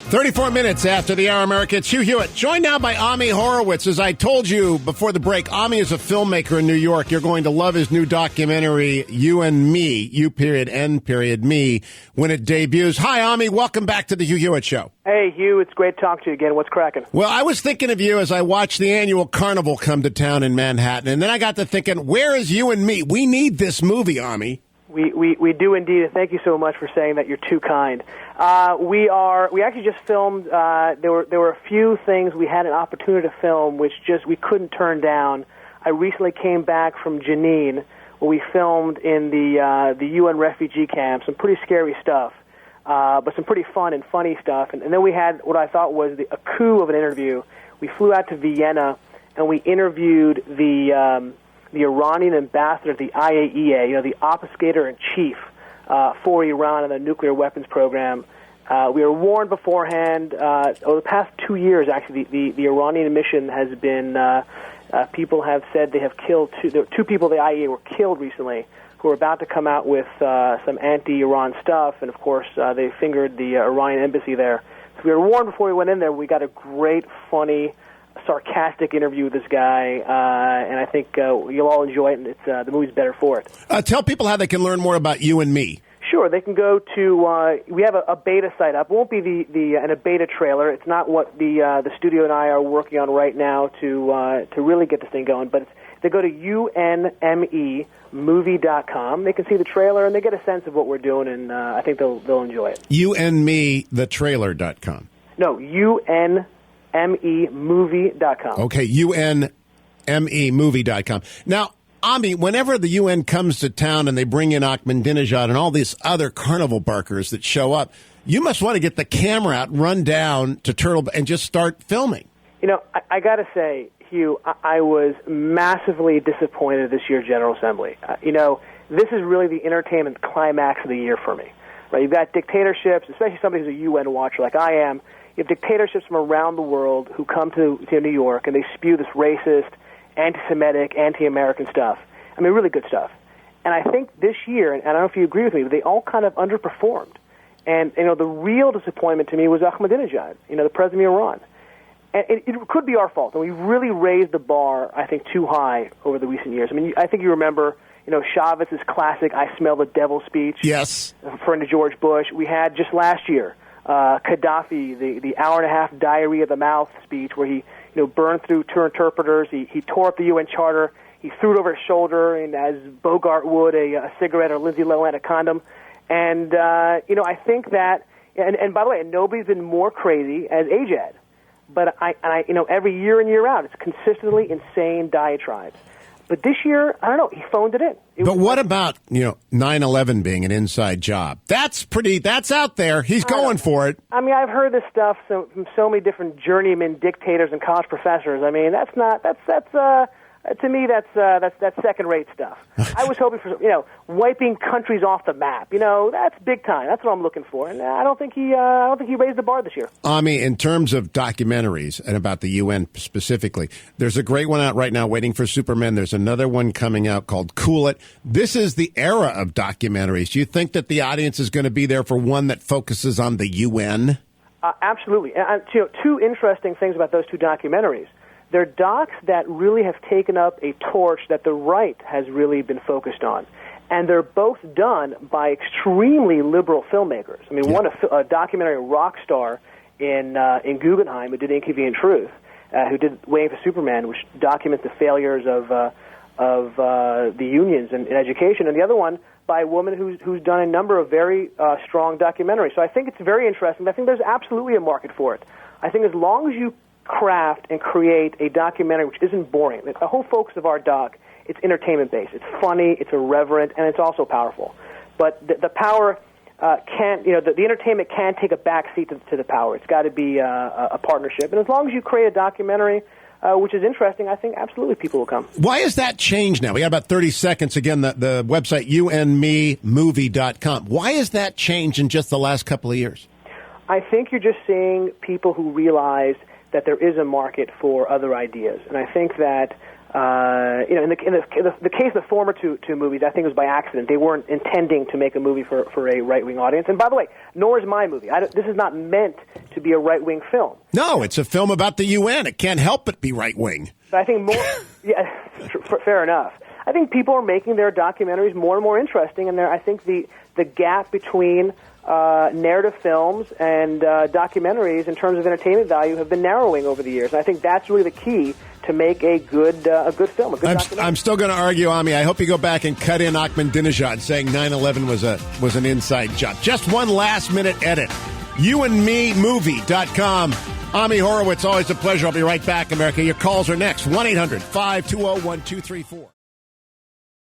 34 minutes after the hour, America. It's Hugh Hewitt, joined now by Ami Horowitz. As I told you before the break, Ami is a filmmaker in New York. You're going to love his new documentary, You and Me, You period, N period, Me, when it debuts. Hi, Ami. Welcome back to the Hugh Hewitt Show. Hey, Hugh. It's great to talk to you again. What's cracking? Well, I was thinking of you as I watched the annual carnival come to town in Manhattan, and then I got to thinking, where is You and Me? We need this movie, Ami. We do indeed, and thank you so much for saying that. You're too kind. We actually just filmed. There were a few things we had an opportunity to film, which we couldn't turn down. I recently came back from Jenin, where we filmed in the UN refugee camp. Some pretty scary stuff, but some pretty fun and funny stuff. And then we had what I thought was a coup of an interview. We flew out to Vienna, and we interviewed the Iranian ambassador to the IAEA, the obfuscator-in-chief for Iran and the nuclear weapons program. We were warned beforehand. Over the past 2 years, actually, the Iranian mission has been, people have said they have killed two people at the IAEA were killed recently who are about to come out with some anti-Iran stuff, and, of course, they fingered the Iranian embassy there. So we were warned before we went in there. We got a great, funny, sarcastic interview with this guy, and I think you'll all enjoy it, and the movie's better for it. Tell people how they can learn more about You and Me. Sure, they can go to. We have a beta site up. It won't be a beta trailer. It's not what the studio and I are working on right now to really get this thing going. But they go to unmemovie.com. They can see the trailer and they get a sense of what we're doing, and I think they'll enjoy it. UNMeTheTrailer.com. No, UNMemovie.com. Okay, UNMemovie.com. Now, Ami, whenever the UN comes to town and they bring in Ahmadinejad and all these other carnival barkers that show up, you must want to get the camera out, run down to Turtle and just start filming. I got to say, Hugh, I was massively disappointed at this year's General Assembly. This is really the entertainment climax of the year for me. Right? You've got dictatorships, especially somebody who's a UN watcher like I am. You have dictatorships from around the world who come to New York and they spew this racist, anti-Semitic, anti-American stuff. I mean, really good stuff. And I think this year, and I don't know if you agree with me, but they all kind of underperformed. And, the real disappointment to me was Ahmadinejad, the president of Iran. And it could be our fault. And we really raised the bar, I think, too high over the recent years. I mean, I think you remember, Chavez's classic "I smell the devil" speech. Yes. Referring to George Bush. We had just last year Gaddafi, the hour-and-a-half diarrhea of the mouth speech where he burned through two interpreters. He tore up the UN Charter. He threw it over his shoulder, and as Bogart would a cigarette or Lindsay Lohan a condom. And, I think that, and by the way, nobody's been more crazy as Ajad. But I every year in, year out, it's consistently insane diatribes. But this year, I don't know, he phoned it in. But what about, 9/11 being an inside job? That's out there. He's going for it. I mean, I've heard this stuff from so many different journeyman dictators and college professors. I mean, to me, that's second-rate stuff. I was hoping for, wiping countries off the map. That's big time. That's what I'm looking for. And I don't think he raised the bar this year. Ami, in terms of documentaries and about the UN specifically, there's a great one out right now, Waiting for Superman. There's another one coming out called Cool It. This is the era of documentaries. Do you think that the audience is going to be there for one that focuses on the UN? Absolutely. And two interesting things about those two documentaries. They're docs that really have taken up a torch that the right has really been focused on. And they're both done by extremely liberal filmmakers. I mean, one, a documentary rock star in Guggenheim who did Inconvenient Truth, who did Waiting for Superman, which documents the failures of the unions in education. And the other one by a woman who's done a number of very strong documentaries. So I think it's very interesting. I think there's absolutely a market for it. I think as long as you craft and create a documentary which isn't boring. The whole focus of our doc, it's entertainment-based. It's funny, it's irreverent, and it's also powerful. But the power can't, the entertainment can't take a back seat to the power. It's got to be a partnership. And as long as you create a documentary which is interesting, I think absolutely people will come. Why has that changed now? We got about 30 seconds. Again, the website, unmemovie.com. Why has that changed in just the last couple of years? I think you're just seeing people who realize that there is a market for other ideas. And I think that in the case of the former two movies, I think it was by accident. They weren't intending to make a movie for a right-wing audience. And by the way, nor is my movie. This is not meant to be a right-wing film. No, it's a film about the UN. It can't help but be right-wing. But I think more, yeah, fair enough. I think people are making their documentaries more and more interesting, and I think the gap between narrative films and documentaries in terms of entertainment value have been narrowing over the years. And I think that's really the key to make a good film, a good documentary. I'm still going to argue, Ami. I hope you go back and cut in Ahmadinejad saying 9/11 was an inside job. Just one last-minute edit. YouandMeMovie.com. Ami Horowitz, always a pleasure. I'll be right back, America. Your calls are next. 1-800-520-1234.